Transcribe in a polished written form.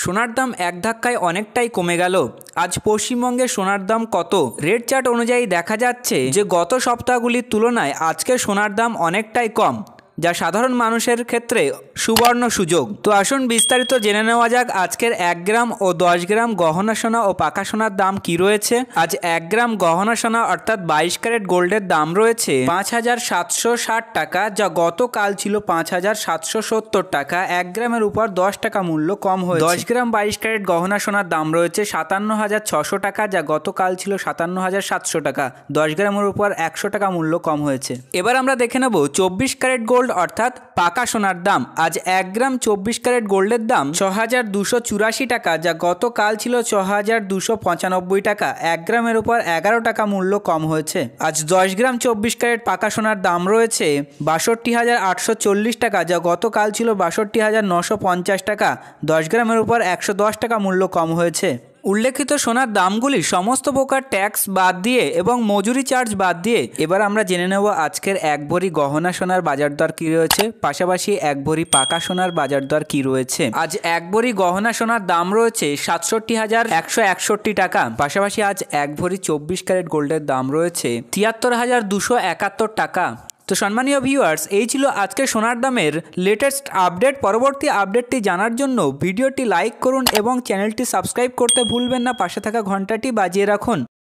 সোনার দাম এক ধাক্কায় অনেকটাই কমে গেল। আজ পশ্চিমবঙ্গে সোনার দাম কত? রেট চার্ট অনুযায়ী দেখা যাচ্ছে যে গত সপ্তাহগুলির তুলনায় আজকে সোনার দাম অনেকটাই কম, যা সাধারণ মানুষের ক্ষেত্রে সুবর্ণ সুযোগ। তো আসুন বিস্তারিত জেনে নেওয়া যাক আজকের 1 গ্রাম ও 10 গ্রাম গহনা সোনা ও পাকা সোনার দাম কি রয়েছে। আজ 1 গ্রাম গহনা সোনা অর্থাৎ 22 ক্যারেট গোল্ডের দাম রয়েছে 5,760 টাকা, যা গতকাল ছিল 5,770 টাকা। 1 গ্রামের উপর 10 টাকা মূল্য কম হয়েছে। 10 গ্রাম 22 ক্যারেট গহনা সোনার দাম রয়েছে 57,600 টাকা, যা গতকাল ছিল 57,700 টাকা। 10 গ্রামের উপর 100 টাকা মূল্য কম হয়েছে। এবার আমরা দেখে নেব 24 ক্যারেট গোল্ড অর্থাৎ পাকা সোনার দাম। আজ 1 গ্রাম 24 ক্যারেট গোল্ডের দাম 6,284 টাকা, যা গতকাল ছিল 6,295 টাকা। 1 গ্রামের উপর 11 টাকা মূল্য কম হয়েছে। আজ 10 গ্রাম 24 ক্যারেট পাকা সোনার দাম রয়েছে 62,840 টাকা, যা গতকাল ছিল 62,950 টাকা। 10 গ্রামের উপর 110 টাকা মূল্য কম হয়েছে। উল্লেখিত সোনার দামগুলি সমস্ত প্রকার ট্যাক্স বাদ দিয়ে এবং মজুরি চার্জ বাদ দিয়ে। এবার আমরা জেনে নেব আজকের 1 ভরি গহনা সোনার বাজার দর কী রয়েছে, পাশাপাশি 1 ভরি পাকা সোনার বাজার দর কী রয়েছে। আজ 1 ভরি গহনা সোনার দাম রয়েছে 67,161 টাকা, পাশাপাশি আজ 1 ভরি 24 ক্যারেট গোল্ডের দাম রয়েছে 73,271 টাকা। তো সম্মানীয় ভিউয়ার্স, এই ছিল আজকে সোনার দামের লেটেস্ট আপডেট। পরবর্তী আপডেটটি জানার জন্য ভিডিওটি লাইক করুন এবং চ্যানেলটি সাবস্ক্রাইব করতে ভুলবেন না। পাশে থাকা ঘন্টাটি বাজিয়ে রাখুন।